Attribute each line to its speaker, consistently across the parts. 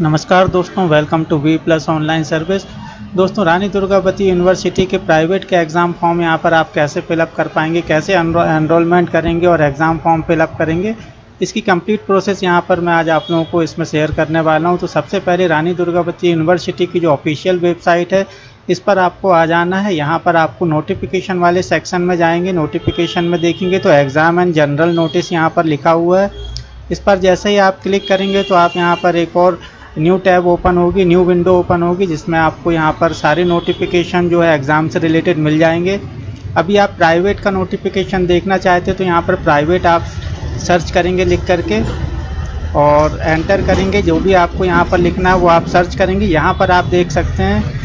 Speaker 1: नमस्कार दोस्तों, welcome to V plus online service. दोस्तों, रानी दुर्गावती यूनिवर्सिटी के प्राइवेट के एग्ज़ाम फॉर्म यहाँ पर आप कैसे फिलअप कर पाएंगे, कैसे एनरोलमेंट करेंगे और एग्ज़ाम फॉर्म फिलअप करेंगे, इसकी कंप्लीट प्रोसेस यहाँ पर मैं आज आप लोगों को इसमें शेयर करने वाला हूँ। तो सबसे पहले रानी दुर्गावती यूनिवर्सिटी की जो ऑफिशियल वेबसाइट है, इस पर आपको आ जाना है। यहाँ पर आपको नोटिफिकेशन वाले सेक्शन में जाएंगे। नोटिफिकेशन में देखेंगे तो एग्ज़ाम एंड जनरल नोटिस यहाँ पर लिखा हुआ है। इस पर जैसे ही आप क्लिक करेंगे तो आप यहाँ पर एक और न्यू टैब ओपन होगी, न्यू विंडो ओपन होगी, जिसमें आपको यहाँ पर सारे नोटिफिकेशन जो है एग्ज़ाम से रिलेटेड मिल जाएंगे। अभी आप प्राइवेट का नोटिफिकेशन देखना चाहते हो तो यहाँ पर प्राइवेट आप सर्च करेंगे लिख करके और एंटर करेंगे। जो भी आपको यहाँ पर लिखना है वो आप सर्च करेंगे। यहाँ पर आप देख सकते हैं,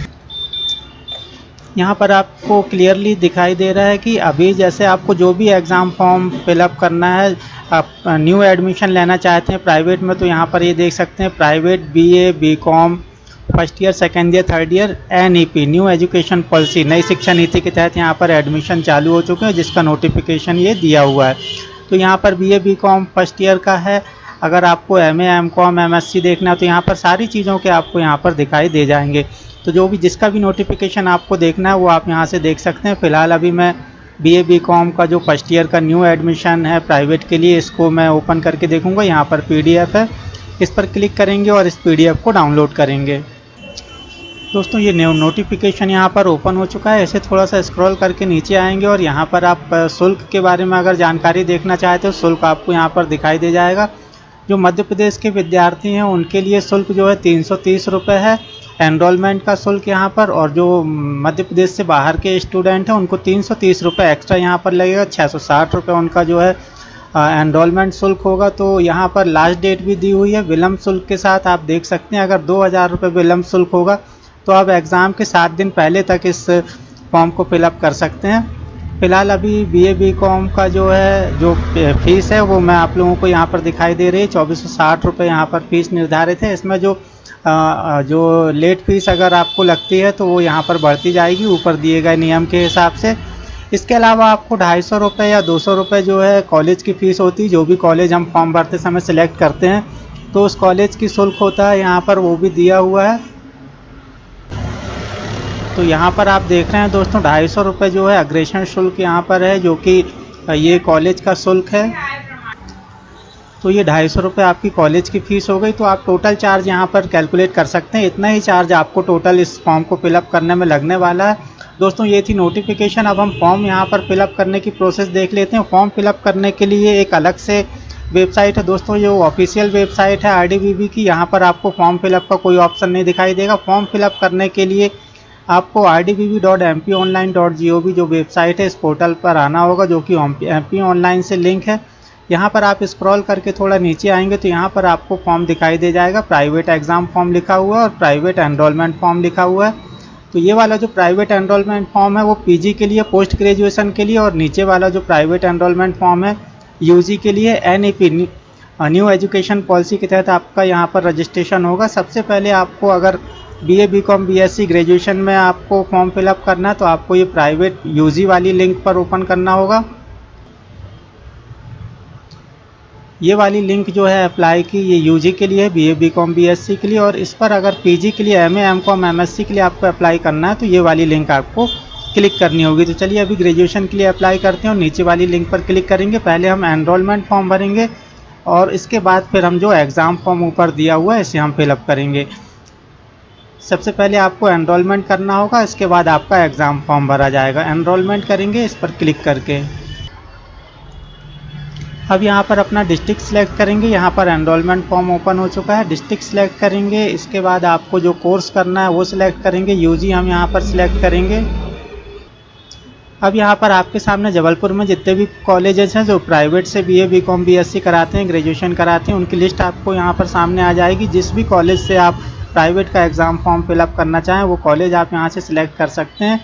Speaker 1: यहाँ पर आपको क्लियरली दिखाई दे रहा है कि अभी जैसे आपको जो भी एग्ज़ाम फॉर्म फिलअप करना है, आप न्यू एडमिशन लेना चाहते हैं प्राइवेट में, तो यहाँ पर ये देख सकते हैं private BA, BCom, first year, second year, third year, NEP new education policy नई शिक्षा नीति के तहत यहाँ पर एडमिशन चालू हो चुके हैं, जिसका नोटिफिकेशन ये दिया हुआ है। तो यहाँ पर बीए, बीकॉम फर्स्ट ईयर का है। अगर आपको एमए, एमकॉम, एमएससी देखना है तो यहाँ पर सारी चीज़ों के आपको यहाँ पर दिखाई दे जाएंगे। तो जो भी जिसका भी नोटिफिकेशन आपको देखना है वो आप यहाँ से देख सकते हैं। फ़िलहाल अभी मैं बीए, बीकॉम का जो फर्स्ट ईयर का न्यू एडमिशन है प्राइवेट के लिए, इसको मैं ओपन करके देखूंगा। यहाँ पर पीडीएफ है, इस पर क्लिक करेंगे और इस पीडीएफ को डाउनलोड करेंगे। दोस्तों, ये न्यू नोटिफिकेशन यहाँ पर ओपन हो चुका है। ऐसे थोड़ा सा स्क्रॉल करके नीचे आएंगे और यहाँ पर आप शुल्क के बारे में अगर जानकारी देखना चाहते हो, शुल्क आपको यहाँ पर दिखाई दे जाएगा। जो मध्य प्रदेश के विद्यार्थी हैं उनके लिए शुल्क जो है 330 रुपये है एनरोलमेंट का शुल्क यहाँ पर, और जो मध्य प्रदेश से बाहर के स्टूडेंट हैं उनको 330 रुपये एक्स्ट्रा यहाँ पर लगेगा। 660 रुपये उनका जो है एनरोलमेंट शुल्क होगा। तो यहाँ पर लास्ट डेट भी दी हुई है विलम्ब शुल्क के साथ। आप देख सकते हैं अगर 2000 रुपये विलम्ब शुल्क होगा तो आप एग्ज़ाम के 7 दिन पहले तक इस फॉर्म को फिलअप कर सकते हैं। फ़िलहाल अभी बीए, बीकॉम का जो है जो फीस है वो मैं आप लोगों को यहाँ पर दिखाई दे रही है। 2460 रुपये यहाँ पर फीस निर्धारित है। इसमें जो लेट फीस अगर आपको लगती है तो वो यहाँ पर बढ़ती जाएगी ऊपर दिए गए नियम के हिसाब से। इसके अलावा आपको 250 रुपये या 200 रुपये जो है कॉलेज की फ़ीस होती है। जो भी कॉलेज हम फॉर्म भरते समय सिलेक्ट करते हैं तो उस कॉलेज की शुल्क होता है यहाँ पर, वो भी दिया हुआ है। तो यहाँ पर आप देख रहे हैं दोस्तों 250 रुपये जो है अग्रेशन शुल्क यहाँ पर है, जो कि ये कॉलेज का शुल्क है। तो ये 250 रुपये आपकी कॉलेज की फ़ीस हो गई। तो आप टोटल चार्ज यहाँ पर कैलकुलेट कर सकते हैं। इतना ही चार्ज आपको टोटल इस फॉर्म को फिलअप करने में लगने वाला है। दोस्तों, ये थी नोटिफिकेशन। अब हम फॉर्म यहाँ पर फिलअप करने की प्रोसेस देख लेते हैं। फॉर्म फिलअप करने के लिए एक अलग से वेबसाइट है दोस्तों, जो ऑफिशियल वेबसाइट है आरडीबीबी की। यहाँ पर आपको फॉर्म फिलअप का कोई ऑप्शन नहीं दिखाई देगा। फॉर्म फिलअप करने के लिए आपको rdbb.mponline.gov जो वेबसाइट है इस पोर्टल पर आना होगा, जो कि MP ऑनलाइन से लिंक है। यहाँ पर आप स्क्रॉल करके थोड़ा नीचे आएंगे तो यहाँ पर आपको फॉर्म दिखाई दे जाएगा। प्राइवेट एग्ज़ाम फॉर्म लिखा हुआ है और प्राइवेट एनरोलमेंट फॉर्म लिखा हुआ है। तो ये वाला जो प्राइवेट एनरोलमेंट फॉर्म है वो पीजी के लिए, पोस्ट ग्रेजुएशन के लिए, और नीचे वाला जो प्राइवेट एनरोलमेंट फॉर्म है यूजी के लिए, एनईपी न्यू एजुकेशन पॉलिसी के तहत आपका यहाँ पर रजिस्ट्रेशन होगा। सबसे पहले आपको अगर बीए, बीकॉम, बीएससी ग्रेजुएशन में आपको फॉर्म फिलअप करना है तो आपको ये प्राइवेट यूजी वाली लिंक पर ओपन करना होगा। ये वाली लिंक जो है अप्लाई की, ये यूजी के लिए है, बीए, बीकॉम, बीएससी के लिए। और इस पर अगर पीजी के लिए, एमए, एमकॉम, एमएससी के लिए आपको अप्लाई करना है तो ये वाली लिंक आपको क्लिक करनी होगी। तो चलिए अभी ग्रेजुएशन के लिए अप्लाई करते हैं और नीचे वाली लिंक पर क्लिक करेंगे। पहले हम एनरोलमेंट फॉर्म भरेंगे और इसके बाद फिर हम जो एग्ज़ाम फॉर्म ऊपर दिया हुआ है इसे हम फिलअप करेंगे। सबसे पहले आपको एनरोलमेंट करना होगा, इसके बाद आपका एग्ज़ाम फॉर्म भरा जाएगा। एनरोलमेंट करेंगे इस पर क्लिक करके। अब यहाँ पर अपना डिस्ट्रिक्ट सिलेक्ट करेंगे। यहाँ पर एनरोलमेंट फॉर्म ओपन हो चुका है। डिस्ट्रिक्ट सिलेक्ट करेंगे, इसके बाद आपको जो कोर्स करना है वो सिलेक्ट करेंगे। यूजी हम यहाँ पर सिलेक्ट करेंगे। अब यहाँ पर आपके सामने जबलपुर में जितने भी कॉलेजेस हैं जो प्राइवेट से बीए, बीकॉम, बीएससी कराते हैं, ग्रेजुएशन कराते हैं, उनकी लिस्ट आपको यहाँ पर सामने आ जाएगी। जिस भी कॉलेज से आप प्राइवेट का एग्ज़ाम फॉर्म फिलअप करना चाहें वो कॉलेज आप यहाँ से सिलेक्ट कर सकते हैं।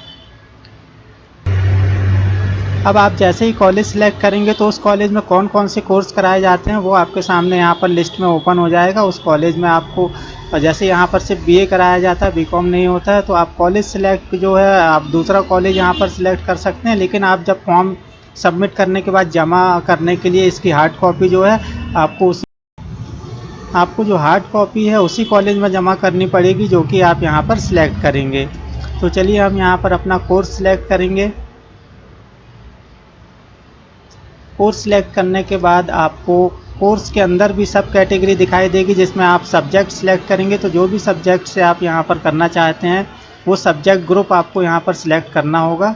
Speaker 1: अब आप जैसे ही कॉलेज सिलेक्ट करेंगे तो उस कॉलेज में कौन कौन से कोर्स कराए जाते हैं वो आपके सामने यहाँ पर लिस्ट में ओपन हो जाएगा। उस कॉलेज में आपको जैसे यहाँ पर सिर्फ बीए कराया जाता है, बीकॉम नहीं होता है, तो आप कॉलेज सिलेक्ट जो है आप दूसरा कॉलेज यहाँ पर सिलेक्ट कर सकते हैं। लेकिन आप जब फॉर्म सबमिट करने के बाद जमा करने के लिए इसकी हार्ड कॉपी जो है आपको आपको जो हार्ड कॉपी है उसी कॉलेज में जमा करनी पड़ेगी जो कि आप यहाँ पर सिलेक्ट करेंगे। तो चलिए हम यहाँ पर अपना कोर्स सिलेक्ट करेंगे। कोर्स सिलेक्ट करने के बाद आपको कोर्स के अंदर भी सब कैटेगरी दिखाई देगी जिसमें आप सब्जेक्ट सिलेक्ट करेंगे। तो जो भी सब्जेक्ट से आप यहाँ पर करना चाहते हैं वो सब्जेक्ट ग्रुप आपको यहाँ पर सिलेक्ट करना होगा।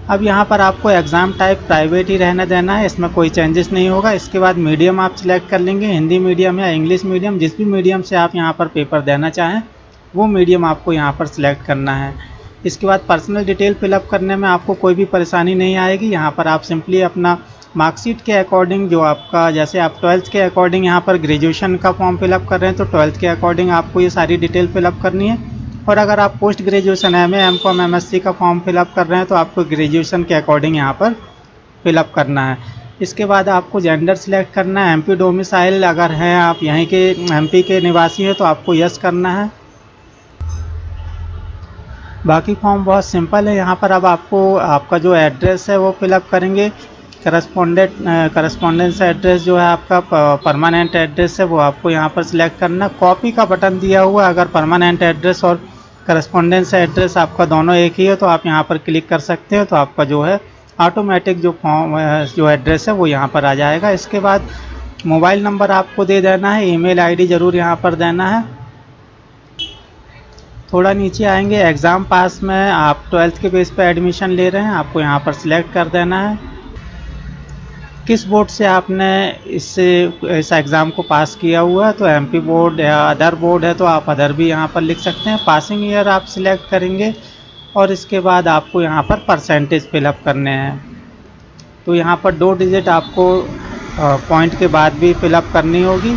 Speaker 1: अब यहाँ पर आपको एग्ज़ाम टाइप प्राइवेट ही रहने देना है, इसमें कोई चेंजेस नहीं होगा। इसके बाद मीडियम आप सिलेक्ट कर लेंगे, हिंदी मीडियम या इंग्लिश मीडियम, जिस भी मीडियम से आप यहाँ पर पेपर देना चाहें वो मीडियम आपको यहाँ पर सिलेक्ट करना है। इसके बाद पर्सनल डिटेल फिलअप करने में आपको कोई भी परेशानी नहीं आएगी। यहाँ पर आप सिंपली अपना मार्कशीट के अकॉर्डिंग, जो आपका जैसे आप 12th के अकॉर्डिंग यहाँ पर ग्रेजुएशन का फॉर्म फिलअप कर रहे हैं तो 12th के अकॉर्डिंग आपको ये सारी डिटेल फिलअप करनी है। और अगर आप post graduation MA M.Com MSc का फॉर्म फिलअप कर रहे हैं तो आपको ग्रेजुएशन के अकॉर्डिंग यहाँ पर फिलअप करना है। इसके बाद आपको जेंडर सिलेक्ट करना है। MP डोमिसाइल अगर हैं आप यहीं के MP के निवासी हैं तो आपको यस करना है। बाकी फॉर्म बहुत सिंपल है। यहाँ पर अब आपको आपका जो एड्रेस है वो फिलअप करेंगे। करस्पॉन्डेंस एड्रेस जो है आपका परमानेंट एड्रेस है वो आपको यहाँ पर सिलेक्ट करना। कॉपी का बटन दिया हुआ है, अगर परमानेंट एड्रेस और करस्पॉन्डेंस एड्रेस आपका दोनों एक ही है तो आप यहाँ पर क्लिक कर सकते हो, तो आपका जो है ऑटोमेटिक जो फॉर्म जो एड्रेस है वो यहाँ पर आ जाएगा। इसके बाद मोबाइल नंबर आपको दे देना है, ईमेल आईडी ज़रूर यहाँ पर देना है। थोड़ा नीचे आएंगे, एग्ज़ाम पास में आप 12th के बेस पे एडमिशन ले रहे हैं, आपको यहाँ पर सिलेक्ट कर देना है किस बोर्ड से आपने इस एग्ज़ाम को पास किया हुआ है। तो MP बोर्ड या अदर बोर्ड है तो आप अदर भी यहाँ पर लिख सकते हैं। पासिंग ईयर आप सिलेक्ट करेंगे और इसके बाद आपको यहाँ पर परसेंटेज फिलअप करने हैं। तो यहाँ पर 2 डिजिट आपको पॉइंट के बाद भी फिलअप करनी होगी।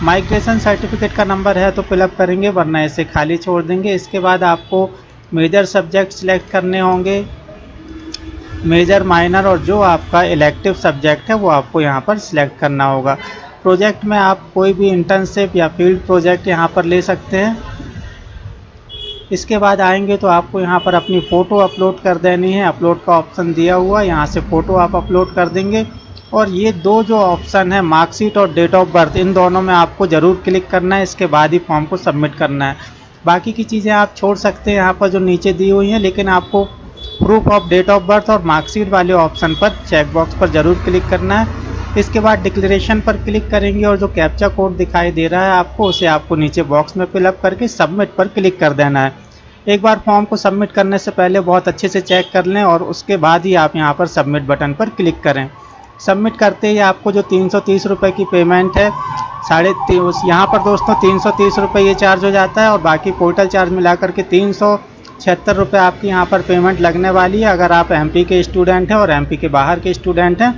Speaker 1: माइग्रेशन सर्टिफिकेट का नंबर है तो फिलअप करेंगे, वरना इसे खाली छोड़ देंगे। इसके बाद आपको मेजर सब्जेक्ट सिलेक्ट करने होंगे, मेजर, माइनर और जो आपका इलेक्टिव सब्जेक्ट है वो आपको यहाँ पर सिलेक्ट करना होगा। प्रोजेक्ट में आप कोई भी इंटर्नशिप या फील्ड प्रोजेक्ट यहाँ पर ले सकते हैं। इसके बाद आएंगे तो आपको यहाँ पर अपनी फ़ोटो अपलोड कर देनी है। अपलोड का ऑप्शन दिया हुआ, यहाँ से फ़ोटो आप अपलोड कर देंगे। और ये 2 जो ऑप्शन है मार्कशीट और डेट ऑफ बर्थ, इन दोनों में आपको ज़रूर क्लिक करना है। इसके बाद ही फॉर्म को सबमिट करना है। बाकी की चीज़ें आप छोड़ सकते हैं यहाँ पर जो नीचे दी हुई हैं, लेकिन आपको proof of date of birth और मार्कशीट वाले ऑप्शन पर चेक बॉक्स पर ज़रूर क्लिक करना है। इसके बाद डिक्लेरेशन पर क्लिक करेंगे और जो कैप्चा कोड दिखाई दे रहा है आपको, उसे आपको नीचे बॉक्स में फिलअप करके सबमिट पर क्लिक कर देना है। एक बार फॉर्म को सबमिट करने से पहले बहुत अच्छे से चेक कर लें और उसके बाद ही आप यहाँ पर सबमिट बटन पर क्लिक करें। सबमिट करते ही आपको जो 330 रुपये की पेमेंट है, यहाँ पर दोस्तों 330 रुपये ये चार्ज हो जाता है और बाकी पोर्टल चार्ज मिला करके 376 रुपये आपकी यहाँ पर पेमेंट लगने वाली है। अगर आप MP के स्टूडेंट हैं और MP के बाहर के स्टूडेंट हैं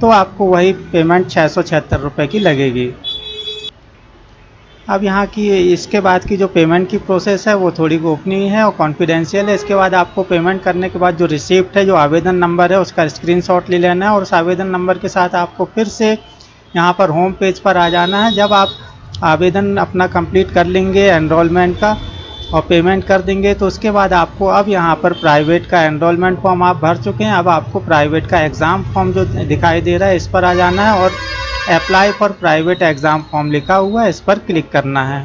Speaker 1: तो आपको वही पेमेंट 676 रुपये की लगेगी। अब यहाँ की इसके बाद की जो पेमेंट की प्रोसेस है वो थोड़ी गोपनीय है और कॉन्फिडेंशियल है। इसके बाद आपको पेमेंट करने के बाद जो रिसिप्ट है, जो आवेदन नंबर है, उसका स्क्रीनशॉट ले लेना है और उस आवेदन नंबर के साथ आपको फिर से यहाँ पर होम पेज पर आ जाना है। जब आप आवेदन अपना कंप्लीट कर लेंगे एनरोलमेंट का और पेमेंट कर देंगे तो उसके बाद आपको अब यहाँ पर प्राइवेट का एनरोलमेंट फॉर्म आप भर चुके हैं, अब आपको प्राइवेट का एग्ज़ाम फॉर्म जो दिखाई दे रहा है इस पर आ जाना है और apply for private exam form लिखा हुआ है, इस पर क्लिक करना है।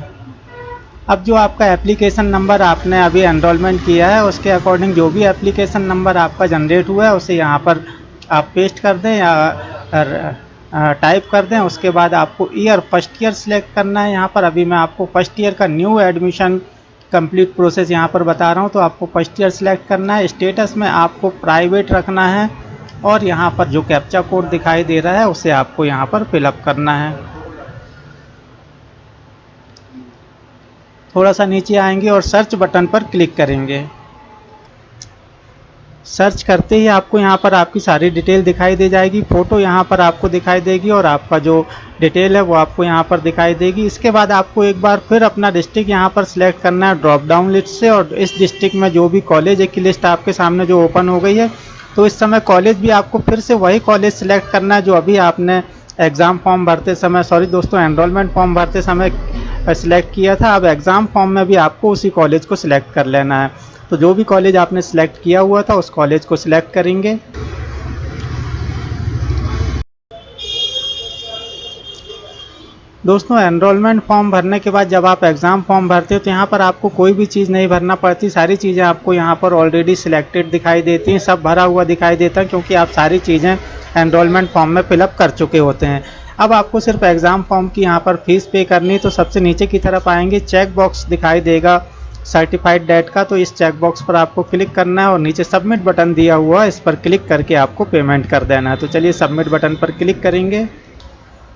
Speaker 1: अब जो आपका एप्लीकेशन नंबर आपने अभी एनरोलमेंट किया है उसके अकॉर्डिंग जो भी एप्लीकेशन नंबर आपका जनरेट हुआ है उसे यहाँ पर आप पेस्ट कर दें या टाइप कर दें। उसके बाद आपको ईयर फर्स्ट ईयर सिलेक्ट करना है। यहाँ पर अभी मैं आपको फर्स्ट ईयर का न्यू एडमिशन कंप्लीट प्रोसेस यहाँ पर बता रहा हूँ, तो आपको फर्स्ट ईयर सिलेक्ट करना है। स्टेटस में आपको प्राइवेट रखना है और यहाँ पर जो कैप्चा कोड दिखाई दे रहा है उसे आपको यहाँ पर फिलअप करना है। थोड़ा सा नीचे आएंगे और सर्च बटन पर क्लिक करेंगे। सर्च करते ही आपको यहाँ पर आपकी सारी डिटेल दिखाई दे जाएगी। फ़ोटो यहाँ पर आपको दिखाई देगी और आपका जो डिटेल है वो आपको यहाँ पर दिखाई देगी। इसके बाद आपको एक बार फिर अपना डिस्ट्रिक्ट यहाँ पर सिलेक्ट करना है ड्रॉप डाउन लिस्ट से और इस डिस्ट्रिक्ट में जो भी कॉलेज की लिस्ट आपके सामने जो ओपन हो गई है, तो इस समय कॉलेज भी आपको फिर से वही कॉलेज सिलेक्ट करना है जो अभी आपने एग्ज़ाम फॉर्म भरते समय, सॉरी दोस्तों, एनरोलमेंट फॉर्म भरते समय सिलेक्ट किया था। अब एग्ज़ाम फॉर्म में भी आपको उसी कॉलेज को सिलेक्ट कर लेना है। तो जो भी कॉलेज आपने सिलेक्ट किया हुआ था उस कॉलेज को सिलेक्ट करेंगे। दोस्तों एनरोलमेंट फॉर्म भरने के बाद जब आप एग्ज़ाम फॉर्म भरते हो तो यहाँ पर आपको कोई भी चीज़ नहीं भरना पड़ती, सारी चीज़ें आपको यहाँ पर ऑलरेडी सिलेक्टेड दिखाई देती हैं, सब भरा हुआ दिखाई देता है क्योंकि आप सारी चीज़ें एनरोलमेंट फॉर्म में फिलअप कर चुके होते हैं। अब आपको सिर्फ एग्ज़ाम फॉर्म की यहाँ पर फीस पे करनी, तो सबसे नीचे की तरफ आएंगे, चेक बॉक्स दिखाई देगा सर्टिफाइड डेट का, तो इस चेक बॉक्स पर आपको क्लिक करना है और नीचे सबमिट बटन दिया हुआ है, इस पर क्लिक करके आपको पेमेंट कर देना है। तो चलिए सबमिट बटन पर क्लिक करेंगे।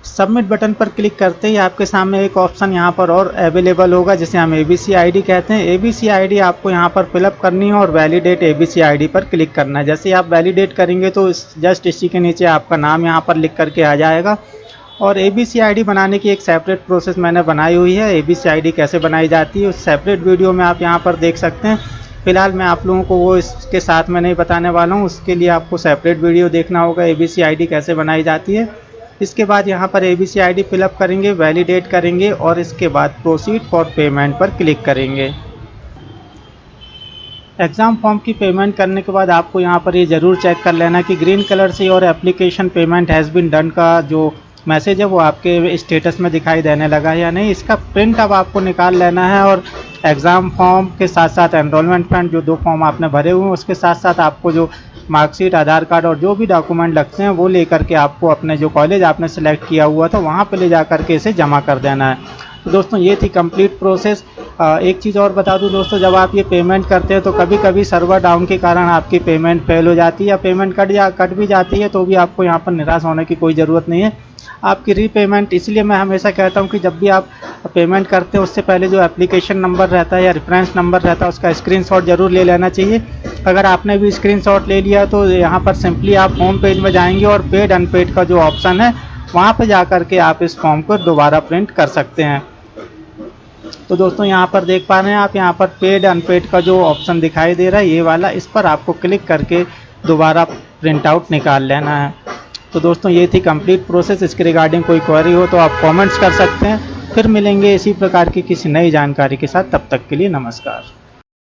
Speaker 1: सबमिट बटन पर क्लिक करते ही आपके सामने एक ऑप्शन यहाँ पर और अवेलेबल होगा जिसे हम ABC ID कहते हैं। ABC ID आपको यहाँ पर फिलअप करनी है और वैलिडेट ABC ID पर क्लिक करना है। जैसे ही आप वैलिडेट करेंगे तो जस्ट इसी के नीचे आपका नाम यहाँ पर लिख करके आ जाएगा। और ABC ID बनाने की एक सेपरेट प्रोसेस मैंने बनाई हुई है। ABC ID कैसे बनाई जाती है उस सेपरेट वीडियो में आप यहाँ पर देख सकते हैं। फिलहाल मैं आप लोगों को वो इसके साथ में नहीं बताने वाला हूँ, उसके लिए आपको सेपरेट वीडियो देखना होगा ABC ID कैसे बनाई जाती है। इसके बाद यहाँ पर ABC ID फिलअप करेंगे, वैलिडेट करेंगे और इसके बाद प्रोसीड फॉर पेमेंट पर क्लिक करेंगे। एग्ज़ाम फॉर्म की पेमेंट करने के बाद आपको यहाँ पर ये ज़रूर चेक कर लेना कि ग्रीन कलर से और application payment has been done का जो मैसेज है वो आपके स्टेटस में दिखाई देने लगा है या नहीं। इसका प्रिंट अब आपको निकाल लेना है और एग्ज़ाम फॉर्म के साथ साथ एनरोलमेंट फंड जो 2 फॉर्म आपने भरे हुए हैं उसके साथ साथ आपको जो मार्कशीट, आधार कार्ड और जो भी डॉक्यूमेंट लगते हैं वो लेकर के आपको अपने जो कॉलेज आपने सेलेक्ट किया हुआ था वहाँ पे ले जा कर के इसे जमा कर देना है। तो दोस्तों ये थी कंप्लीट प्रोसेस। एक चीज़ और बता दूं दोस्तों, जब आप ये पेमेंट करते हैं तो कभी कभी सर्वर डाउन के कारण आपकी पेमेंट फेल हो जाती है या पेमेंट कट भी जाती है, तो भी आपको यहाँ पर निराश होने की कोई ज़रूरत नहीं है। आपकी रीपेमेंट, इसलिए मैं हमेशा कहता हूँ कि जब भी आप पेमेंट करते हैं उससे पहले जो एप्लीकेशन नंबर रहता है या रेफरेंस नंबर रहता है उसका स्क्रीनशॉट ज़रूर ले लेना चाहिए। अगर आपने भी स्क्रीनशॉट ले लिया तो यहाँ पर सिंपली आप होम पेज में जाएंगे और पेड अनपेड का जो ऑप्शन है वहाँ पर जा कर के आप इस फॉर्म को दोबारा प्रिंट कर सकते हैं। तो दोस्तों यहाँ पर देख पा रहे हैं आप, यहाँ पर पेड अनपेड का जो ऑप्शन दिखाई दे रहा है ये वाला, इस पर आपको क्लिक करके दोबारा प्रिंट आउट निकाल लेना है। तो दोस्तों ये थी कंप्लीट प्रोसेस। इसके रिगार्डिंग कोई क्वेरी हो तो आप कमेंट्स कर सकते हैं। फिर मिलेंगे इसी प्रकार की किसी नई जानकारी के साथ, तब तक के लिए नमस्कार।